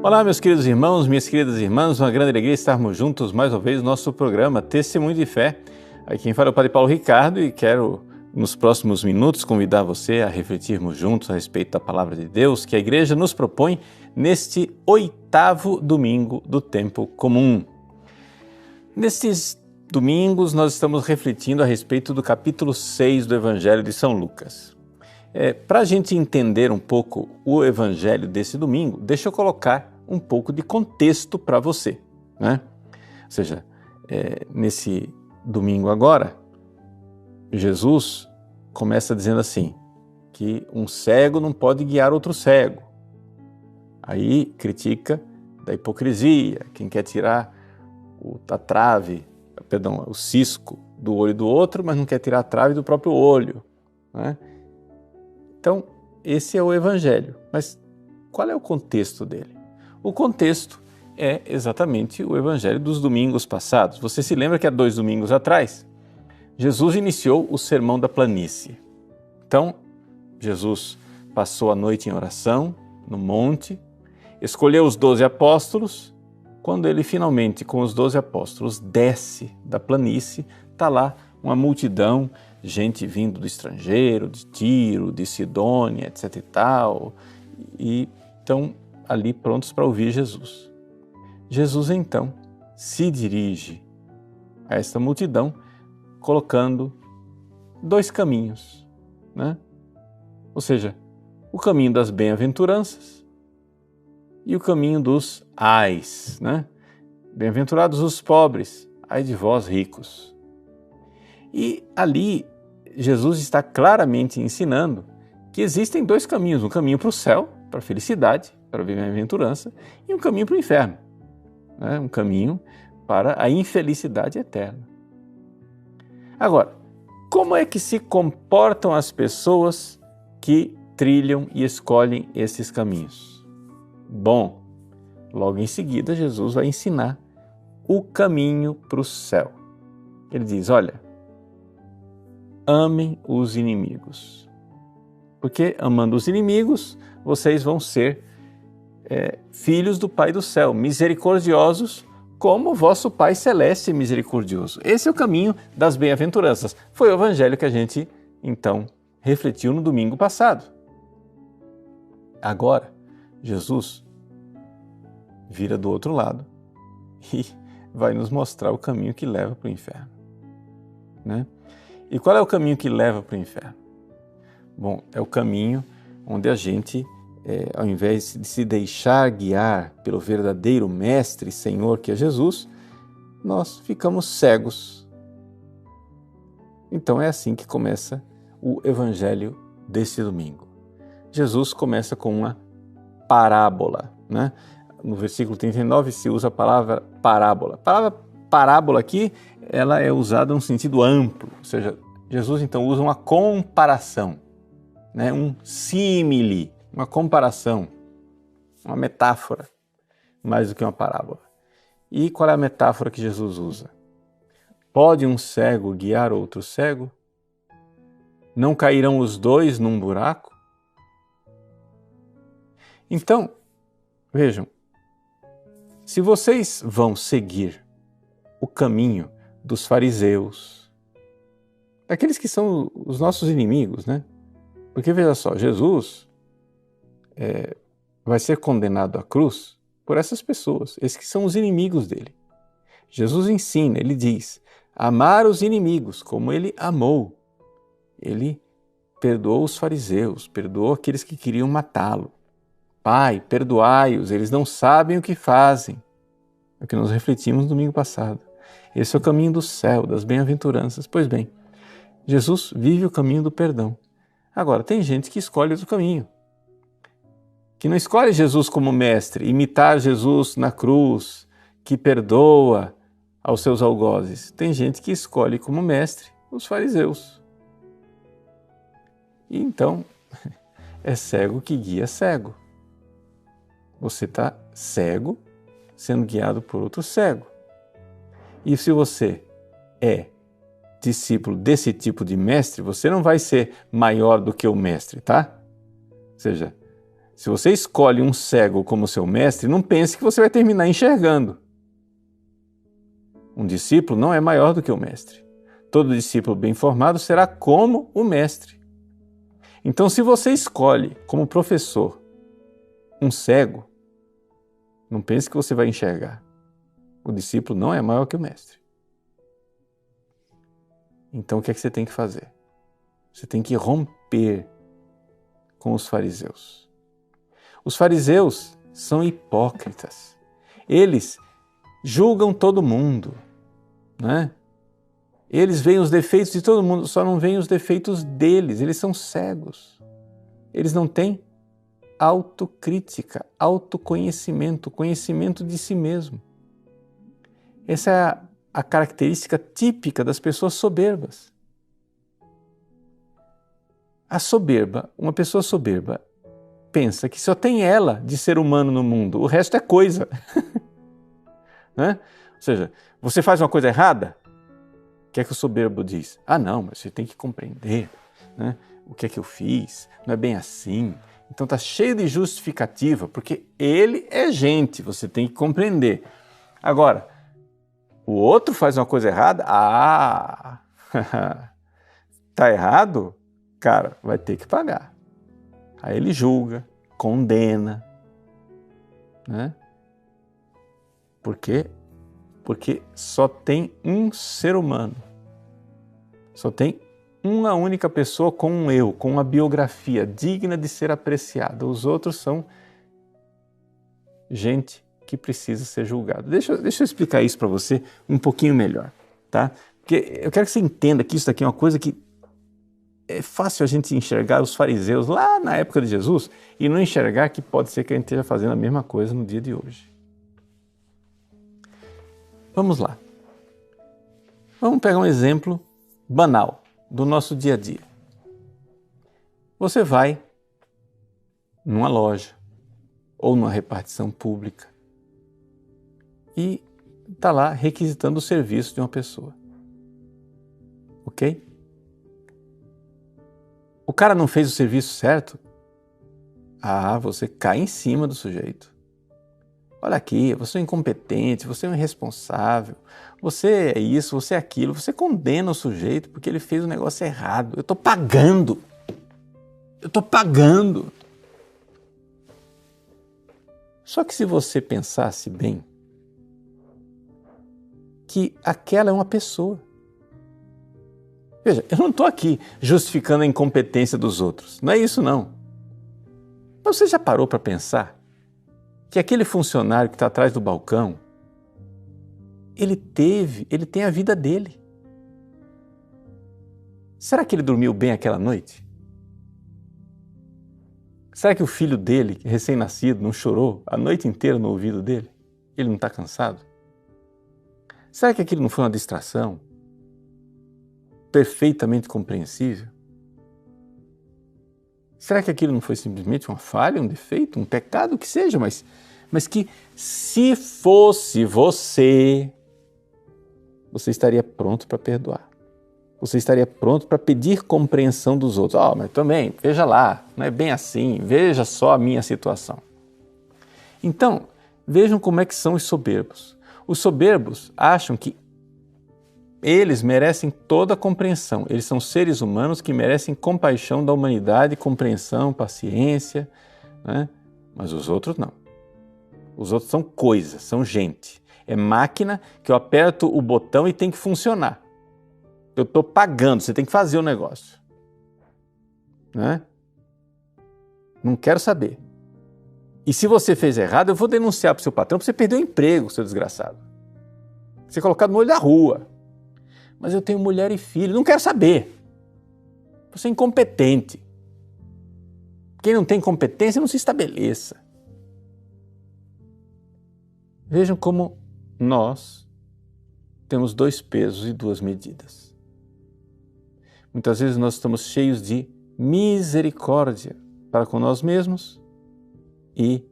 Olá, meus queridos irmãos, minhas queridas irmãs, uma grande alegria estarmos juntos mais uma vez no nosso programa Testemunho de Fé. Aqui quem fala é o Padre Paulo Ricardo e quero, nos próximos minutos, convidar você a refletirmos juntos a respeito da Palavra de Deus que a Igreja nos propõe neste 8º domingo do tempo comum. Nestes domingos nós estamos refletindo a respeito do capítulo 6 do Evangelho de São Lucas. Para a gente entender um pouco o Evangelho desse domingo, deixa eu colocar um pouco de contexto para você, né? Ou seja, nesse domingo agora, Jesus começa dizendo assim, que um cego não pode guiar outro cego. Aí critica da hipocrisia, quem quer tirar o cisco do olho do outro, mas não quer tirar a trave do próprio olho, né? Então, esse é o Evangelho, mas qual é o contexto dele? O contexto é exatamente o Evangelho dos domingos passados. Você se lembra que há 2 domingos atrás, Jesus iniciou o Sermão da Planície. Então, Jesus passou a noite em oração, no monte, escolheu os 12 apóstolos. Quando ele finalmente, com os 12 apóstolos, desce da planície, está lá uma multidão, gente vindo do estrangeiro, de Tiro, de Sidônia, etc. e tal, e estão ali prontos para ouvir Jesus. Jesus, então, se dirige a esta multidão colocando 2 caminhos, né? Ou seja, o caminho das bem-aventuranças e o caminho dos ais, né? Bem-aventurados os pobres, ai de vós ricos. E ali Jesus está claramente ensinando que existem 2 caminhos, um caminho para o céu, para a felicidade, para a bem-aventurança, e um caminho para o inferno, né? Um caminho para a infelicidade eterna. Agora, como é que se comportam as pessoas que trilham e escolhem esses caminhos? Bom, logo em seguida Jesus vai ensinar o caminho para o céu. Ele diz, olha, amem os inimigos, porque amando os inimigos, vocês vão ser filhos do Pai do céu, misericordiosos como o vosso Pai Celeste é misericordioso. Esse é o caminho das bem-aventuranças. Foi o Evangelho que a gente, então, refletiu no domingo passado. Agora, Jesus vira do outro lado e vai nos mostrar o caminho que leva para o inferno, né? E qual é o caminho que leva para o inferno? Bom, é o caminho onde a gente, ao invés de se deixar guiar pelo verdadeiro Mestre e Senhor que é Jesus, nós ficamos cegos. Então é assim que começa o Evangelho desse domingo. Jesus começa com uma parábola, né? No versículo 39 se usa a palavra parábola. A palavra parábola aqui, ela é usada num sentido amplo, ou seja, Jesus então usa uma comparação, né? Um símile, uma comparação, uma metáfora, mais do que uma parábola. E qual é a metáfora que Jesus usa? Pode um cego guiar outro cego? Não cairão os 2 num buraco? Então, vejam, se vocês vão seguir o caminho dos fariseus, daqueles que são os nossos inimigos, né? Porque veja só, Jesus vai ser condenado à cruz por essas pessoas, esses que são os inimigos dele. Jesus ensina, ele diz, amar os inimigos como ele amou. Ele perdoou os fariseus, perdoou aqueles que queriam matá-lo. Pai, perdoai-os, eles não sabem o que fazem. É o que nós refletimos no domingo passado. Esse é o caminho do céu, das bem-aventuranças. Pois bem, Jesus vive o caminho do perdão. Agora, tem gente que escolhe outro caminho, que não escolhe Jesus como mestre, imitar Jesus na cruz, que perdoa aos seus algozes. Tem gente que escolhe como mestre os fariseus. E então, é cego que guia cego. Você está cego, sendo guiado por outro cego. E se você é discípulo desse tipo de mestre, você não vai ser maior do que o mestre, tá? Ou seja, Se você escolhe um cego como seu mestre, não pense que você vai terminar enxergando. Um discípulo não é maior do que o mestre. Todo discípulo bem formado será como o mestre. Então, se você escolhe como professor um cego, não pense que você vai enxergar. O discípulo não é maior que o mestre. Então, o que é que você tem que fazer? Você tem que romper com os fariseus. Os fariseus são hipócritas. Eles julgam todo mundo, né? Eles veem os defeitos de todo mundo, só não veem os defeitos deles. Eles são cegos. Eles não têm autocrítica, autoconhecimento, conhecimento de si mesmo. Essa é a característica típica das pessoas soberbas. A soberba, uma pessoa soberba, pensa que só tem ela de ser humano no mundo, o resto é coisa. Né? Ou seja, você faz uma coisa errada, o que é que o soberbo diz? Ah, não, mas você tem que compreender, né? O que é que eu fiz, não é bem assim. Então está cheio de justificativa, porque ele é gente, você tem que compreender. Agora, o outro faz uma coisa errada, tá errado? Cara, vai ter que pagar. Aí ele julga, condena, né? Por quê? Porque só tem um ser humano. Só tem uma única pessoa com um eu, com uma biografia digna de ser apreciada. Os outros são gente que precisa ser julgada. Deixa eu explicar isso para você um pouquinho melhor, tá? Porque eu quero que você entenda que isso daqui é uma coisa que é fácil a gente enxergar os fariseus lá na época de Jesus e não enxergar que pode ser que a gente esteja fazendo a mesma coisa no dia de hoje. Vamos lá. Vamos pegar um exemplo banal do nosso dia a dia. Você vai numa loja ou numa repartição pública e está lá requisitando o serviço de uma pessoa. Ok? O cara não fez o serviço certo? Você cai em cima do sujeito. Olha aqui, você é incompetente, você é um irresponsável, você é isso, você é aquilo, você condena o sujeito porque ele fez o negócio errado. Eu estou pagando. Só que se você pensasse bem, que aquela é uma pessoa. Veja, eu não estou aqui justificando a incompetência dos outros, não é isso não. Mas você já parou para pensar que aquele funcionário que está atrás do balcão, ele tem a vida dele. Será que ele dormiu bem aquela noite? Será que o filho dele, recém-nascido, não chorou a noite inteira no ouvido dele? Ele não está cansado? Será que aquilo não foi uma distração? Perfeitamente compreensível? Será que aquilo não foi simplesmente uma falha, um defeito, um pecado, o que seja, mas que se fosse você estaria pronto para perdoar. Você estaria pronto para pedir compreensão dos outros. Mas também, veja lá, não é bem assim, veja só a minha situação. Então, vejam como é que são os soberbos. Os soberbos acham que eles merecem toda a compreensão. Eles são seres humanos que merecem compaixão da humanidade, compreensão, paciência, né? Mas os outros não. Os outros são coisas, são gente. É máquina que eu aperto o botão e tem que funcionar. Eu estou pagando, você tem que fazer o negócio. Né? Não quero saber. E se você fez errado, eu vou denunciar para o seu patrão para você perder o emprego, seu desgraçado. Você é colocado no olho da rua. Mas eu tenho mulher e filho, não quero saber. Você é incompetente. Quem não tem competência não se estabeleça. Vejam como nós temos 2 pesos e 2 medidas. Muitas vezes nós estamos cheios de misericórdia para com nós mesmos e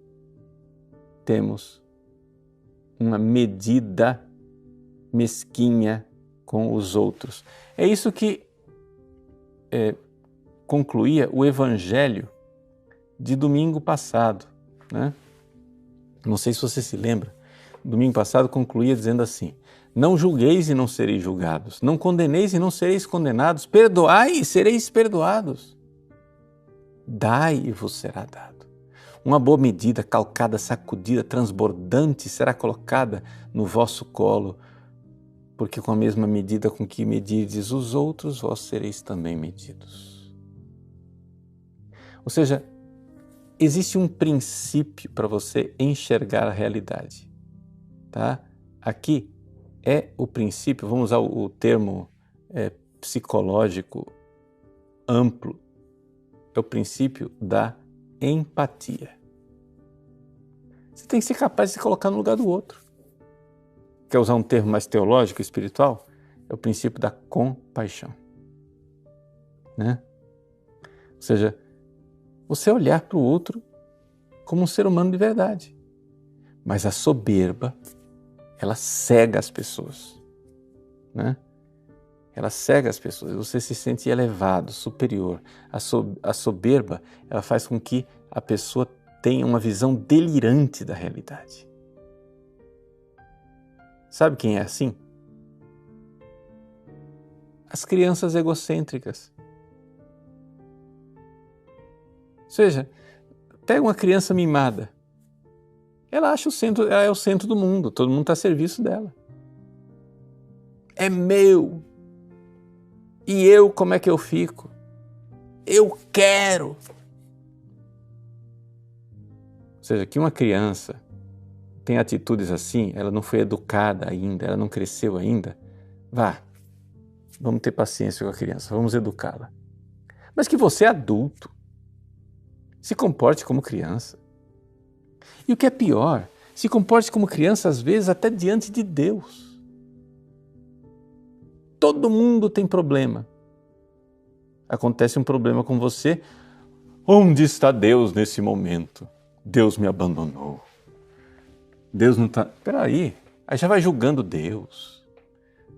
temos uma medida mesquinha com os outros. É isso que concluía o Evangelho de domingo passado, né? Não sei se você se lembra. Domingo passado concluía dizendo assim: não julgueis e não sereis julgados, não condeneis e não sereis condenados, perdoai e sereis perdoados, dai e vos será dado. Uma boa medida, calcada, sacudida, transbordante será colocada no vosso colo, porque com a mesma medida com que medirdes os outros, vós sereis também medidos. Ou seja, existe um princípio para você enxergar a realidade, tá? Aqui é o princípio, vamos usar o termo psicológico amplo, é o princípio da empatia. Você tem que ser capaz de se colocar no lugar do outro. Quer usar um termo mais teológico, espiritual? É o princípio da compaixão, né? Ou seja, você olhar para o outro como um ser humano de verdade. Mas a soberba, ela cega as pessoas, né? Ela cega as pessoas, você se sente elevado, superior. A soberba, ela faz com que a pessoa tenha uma visão delirante da realidade. Sabe quem é assim? As crianças egocêntricas. Ou seja, pega uma criança mimada, ela acha ela é o centro do mundo, todo mundo está a serviço dela. É meu. E eu, como é que eu fico? Eu quero. Ou seja, que uma criança tem atitudes assim, ela não foi educada ainda, ela não cresceu ainda, vamos ter paciência com a criança, vamos educá-la. Mas que você, adulto, se comporte como criança. E o que é pior, se comporte como criança, às vezes, até diante de Deus. Todo mundo tem problema. Acontece um problema com você. Onde está Deus nesse momento? Deus me abandonou. Deus não está... Peraí, aí já vai julgando Deus.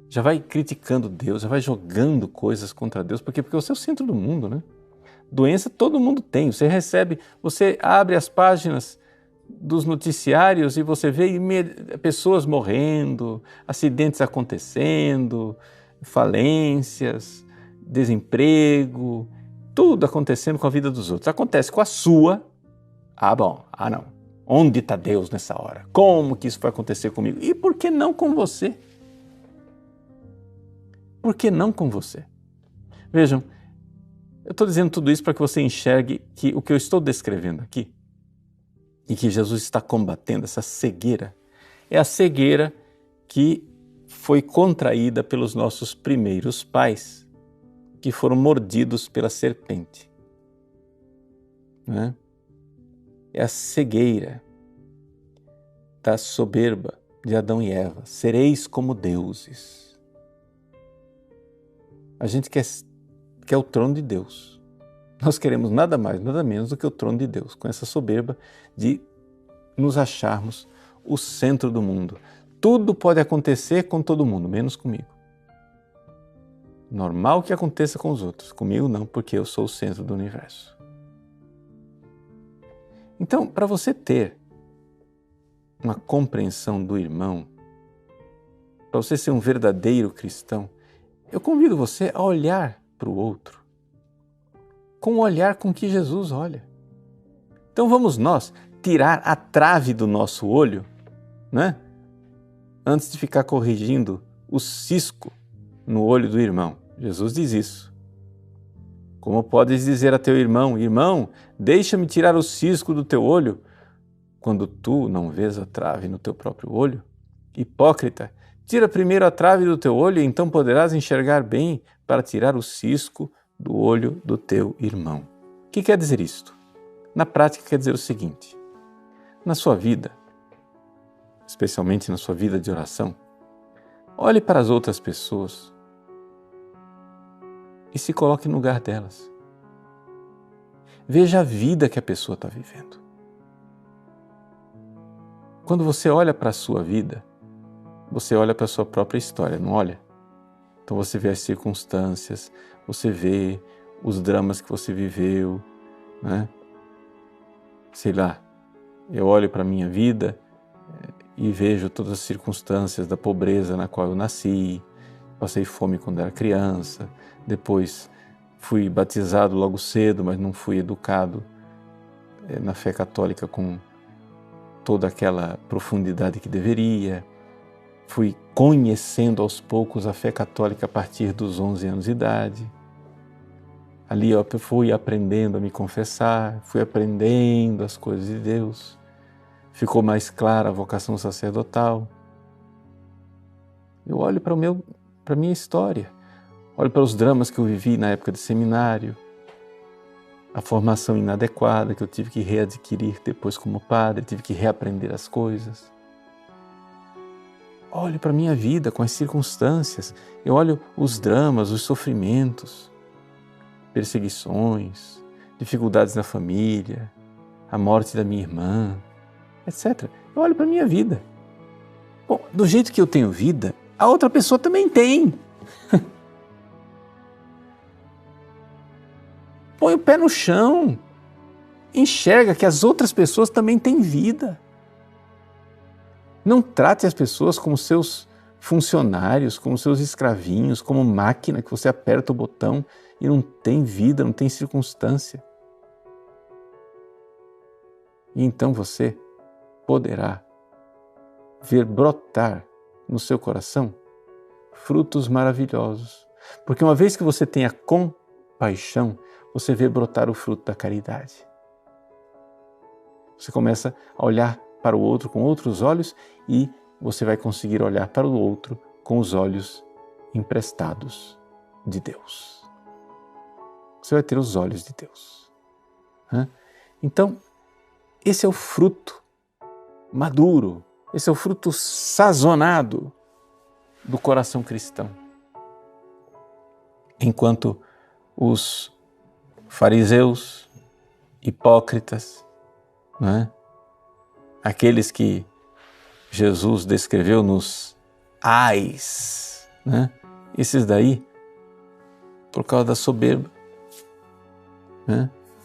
Já vai criticando Deus, já vai jogando coisas contra Deus. Por quê? Porque você é o centro do mundo, né? Doença todo mundo tem. Você abre as páginas dos noticiários e você vê pessoas morrendo, acidentes acontecendo, falências, desemprego, tudo acontecendo com a vida dos outros. Acontece com a sua. Não. Onde está Deus nessa hora? Como que isso vai acontecer comigo? E por que não com você? Por que não com você? Vejam, eu estou dizendo tudo isso para que você enxergue que o que eu estou descrevendo aqui e que Jesus está combatendo, essa cegueira, é a cegueira que foi contraída pelos nossos primeiros pais, que foram mordidos pela serpente. Né? É a cegueira da soberba de Adão e Eva. Sereis como deuses. A gente quer o trono de Deus. Nós queremos nada mais, nada menos do que o trono de Deus, com essa soberba de nos acharmos o centro do mundo. Tudo pode acontecer com todo mundo, menos comigo. Normal que aconteça com os outros, comigo não, porque eu sou o centro do universo. Então, para você ter uma compreensão do irmão, para você ser um verdadeiro cristão, eu convido você a olhar para o outro com o olhar com que Jesus olha. Então vamos nós tirar a trave do nosso olho, né? Antes de ficar corrigindo o cisco no olho do irmão. Jesus diz isso. Como podes dizer a teu irmão, irmão, deixa-me tirar o cisco do teu olho, quando tu não vês a trave no teu próprio olho? Hipócrita, tira primeiro a trave do teu olho e então poderás enxergar bem para tirar o cisco do olho do teu irmão. O que quer dizer isto? Na prática quer dizer o seguinte: na sua vida, especialmente na sua vida de oração, olhe para as outras pessoas e se coloque no lugar delas. Veja a vida que a pessoa está vivendo. Quando você olha para a sua vida, você olha para a sua própria história, não olha? Então você vê as circunstâncias, você vê os dramas que você viveu, né? sei lá, eu olho para a minha vida e vejo todas as circunstâncias da pobreza na qual eu nasci, passei fome quando era criança, depois fui batizado logo cedo, mas não fui educado na fé católica com toda aquela profundidade que deveria. Fui conhecendo aos poucos a fé católica a partir dos 11 anos de idade. Ali eu fui aprendendo a me confessar, fui aprendendo as coisas de Deus. Ficou mais clara a vocação sacerdotal. Eu olho para a minha história, olho para os dramas que eu vivi na época de seminário, a formação inadequada que eu tive que readquirir depois como padre, tive que reaprender as coisas. Olho para a minha vida com as circunstâncias, eu olho os dramas, os sofrimentos, perseguições, dificuldades na família, a morte da minha irmã, etc. Eu olho para a minha vida. Bom, do jeito que eu tenho vida, a outra pessoa também tem. Põe o pé no chão, enxerga que as outras pessoas também têm vida. Não trate as pessoas como seus funcionários, como seus escravinhos, como máquina que você aperta o botão e não tem vida, não tem circunstância. E então você poderá ver brotar no seu coração frutos maravilhosos. Porque uma vez que você tem a compaixão, você vê brotar o fruto da caridade. Você começa a olhar para o outro com outros olhos e você vai conseguir olhar para o outro com os olhos emprestados de Deus. Você vai ter os olhos de Deus. Então, esse é o fruto maduro, esse é o fruto sazonado do coração cristão. Enquanto os fariseus, hipócritas, aqueles que Jesus descreveu nos ais, esses daí, por causa da soberba,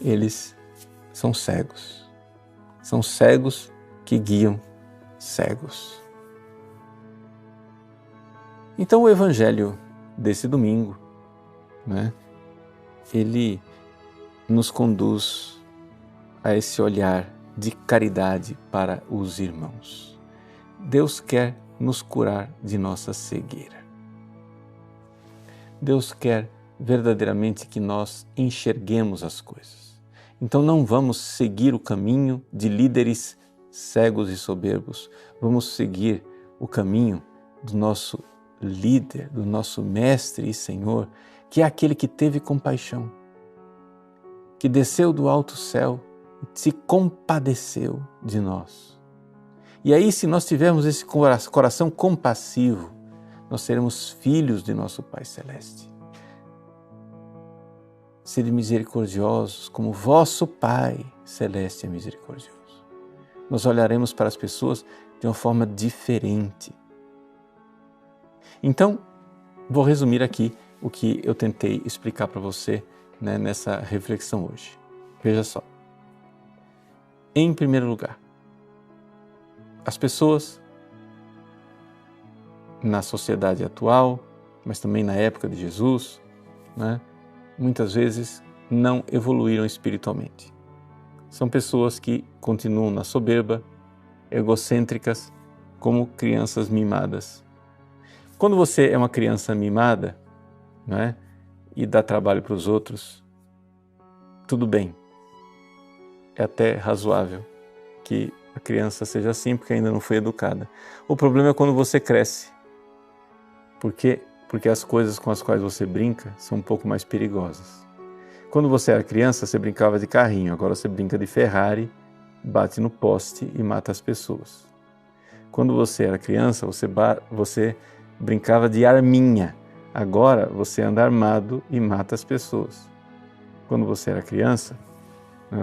eles são cegos. São cegos que guiam cegos. Então o evangelho desse domingo, ele nos conduz a esse olhar de caridade para os irmãos. Deus quer nos curar de nossa cegueira. Deus quer verdadeiramente que nós enxerguemos as coisas. Então não vamos seguir o caminho de líderes cegos e soberbos. Vamos seguir o caminho do nosso líder, do nosso mestre e Senhor, que é aquele que teve compaixão, que desceu do alto céu e se compadeceu de nós. E aí, se nós tivermos esse coração compassivo, nós seremos filhos de nosso Pai Celeste. Sede misericordiosos, como vosso Pai Celeste é misericordioso. Nós olharemos para as pessoas de uma forma diferente. Então, vou resumir aqui o que eu tentei explicar para você, nessa reflexão hoje. Veja só. Em primeiro lugar, as pessoas na sociedade atual, mas também na época de Jesus, muitas vezes não evoluíram espiritualmente. São pessoas que continuam na soberba, egocêntricas, como crianças mimadas. Quando você é uma criança mimada, e dá trabalho para os outros, tudo bem. É até razoável que a criança seja assim, porque ainda não foi educada. O problema é quando você cresce. Por quê? Porque as coisas com as quais você brinca são um pouco mais perigosas. Quando você era criança, você brincava de carrinho, agora você brinca de Ferrari, bate no poste e mata as pessoas. Quando você era criança, você brincava de arminha, agora você anda armado e mata as pessoas. Quando você era criança,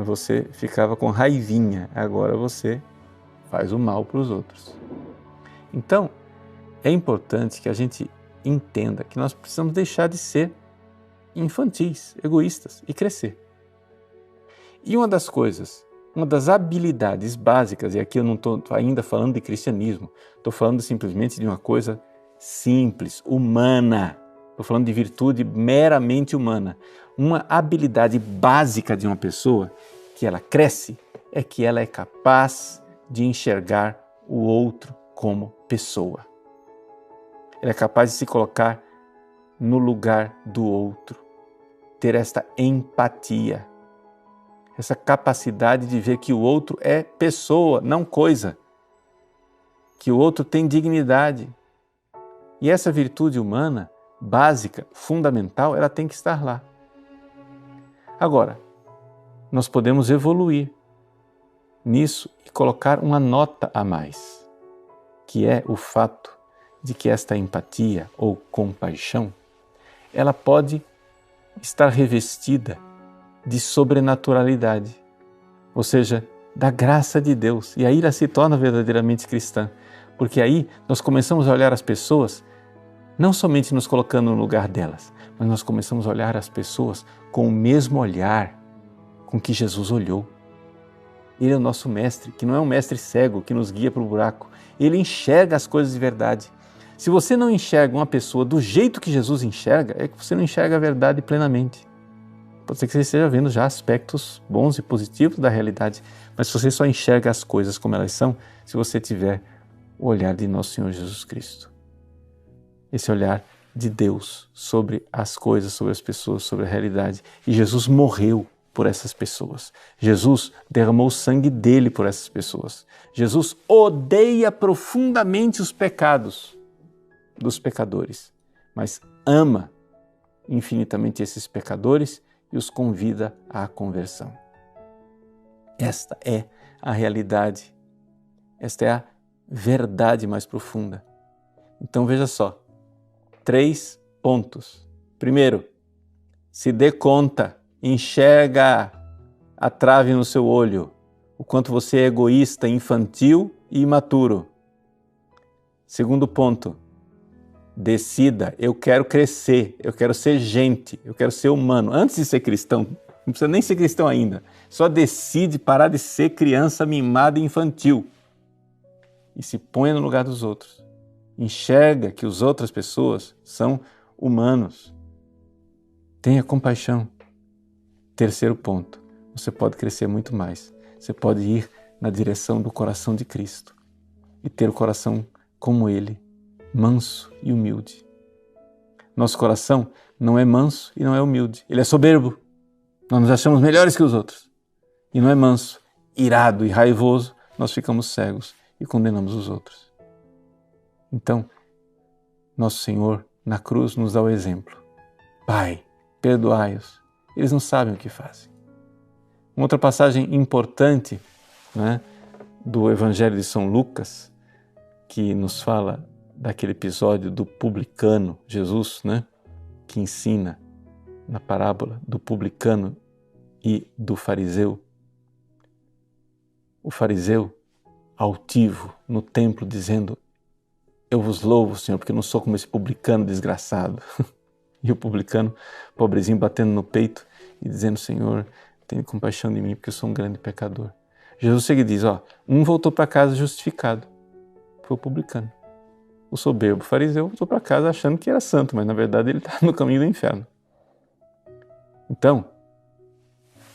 você ficava com raivinha, agora você faz o mal para os outros. Então, é importante que a gente entenda que nós precisamos deixar de ser infantis, egoístas e crescer. E uma das coisas uma das habilidades básicas, e aqui eu não estou ainda falando de cristianismo, estou falando simplesmente de uma coisa simples, humana. Estou falando de virtude meramente humana. Uma habilidade básica de uma pessoa que ela cresce é que ela é capaz de enxergar o outro como pessoa. Ela é capaz de se colocar no lugar do outro, ter esta empatia, essa capacidade de ver que o outro é pessoa, não coisa, que o outro tem dignidade. E essa virtude humana, básica, fundamental, ela tem que estar lá. Agora, nós podemos evoluir nisso e colocar uma nota a mais, que é o fato de que esta empatia ou compaixão, ela pode estar revestida de sobrenaturalidade, ou seja, da graça de Deus. E aí ela se torna verdadeiramente cristã, porque aí nós começamos a olhar as pessoas não somente nos colocando no lugar delas, mas nós começamos a olhar as pessoas com o mesmo olhar com que Jesus olhou. Ele é o nosso mestre, que não é um mestre cego que nos guia para o buraco. Ele enxerga as coisas de verdade. Se você não enxerga uma pessoa do jeito que Jesus enxerga, é que você não enxerga a verdade plenamente. Pode ser que você esteja vendo já aspectos bons e positivos da realidade, mas se você só enxerga as coisas como elas são, se você tiver o olhar de nosso Senhor Jesus Cristo. Esse olhar de Deus sobre as coisas, sobre as pessoas, sobre a realidade. E Jesus morreu por essas pessoas. Jesus derramou o sangue dele por essas pessoas. Jesus odeia profundamente os pecados dos pecadores, mas ama infinitamente esses pecadores e os convida à conversão. Esta é a realidade, esta é a verdade mais profunda. Então veja só, 3 pontos. Primeiro, se dê conta, enxerga a trave no seu olho, o quanto você é egoísta, infantil e imaturo. Segundo ponto, decida, eu quero crescer, eu quero ser gente, eu quero ser humano. Antes de ser cristão, não precisa nem ser cristão ainda, só decide parar de ser criança mimada e infantil e se põe no lugar dos outros. Enxerga que as outras pessoas são humanos. Tenha compaixão. Terceiro ponto, você pode crescer muito mais. Você pode ir na direção do coração de Cristo e ter o coração como Ele, manso e humilde. Nosso coração não é manso e não é humilde. Ele é soberbo. Nós nos achamos melhores que os outros. E não é manso, irado e raivoso. Nós ficamos cegos e condenamos os outros. Então, nosso Senhor na cruz nos dá o exemplo. Pai, perdoai-os. Eles não sabem o que fazem. Uma outra passagem importante, né, do Evangelho de São Lucas, que nos fala daquele episódio do publicano, Jesus, né, que ensina na parábola do publicano e do fariseu. O fariseu altivo no templo dizendo: eu vos louvo, Senhor, porque eu não sou como esse publicano desgraçado. E o publicano, pobrezinho, batendo no peito e dizendo: Senhor, tenha compaixão de mim, porque eu sou um grande pecador. Jesus chega e diz: um voltou para casa justificado, foi o publicano. O soberbo fariseu voltou para casa achando que era santo, mas na verdade ele está no caminho do inferno. Então,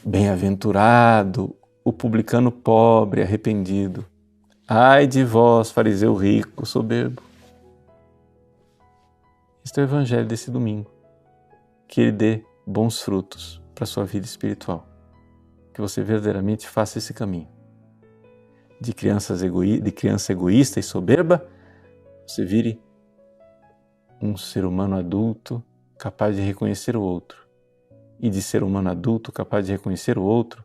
bem-aventurado o publicano pobre, arrependido. Ai de vós, fariseu rico, soberbo. Este é o Evangelho desse domingo. Que ele dê bons frutos para a sua vida espiritual. Que você verdadeiramente faça esse caminho. De criança egoísta e soberba, você vire um ser humano adulto capaz de reconhecer o outro. E de ser humano adulto capaz de reconhecer o outro,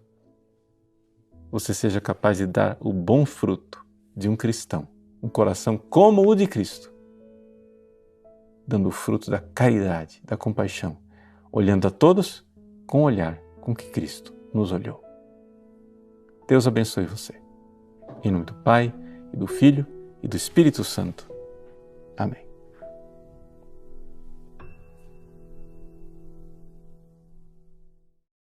você seja capaz de dar o bom fruto de um cristão, um coração como o de Cristo, dando o fruto da caridade, da compaixão, olhando a todos com o olhar com que Cristo nos olhou. Deus abençoe você. Em nome do Pai, e do Filho, e do Espírito Santo. Amém.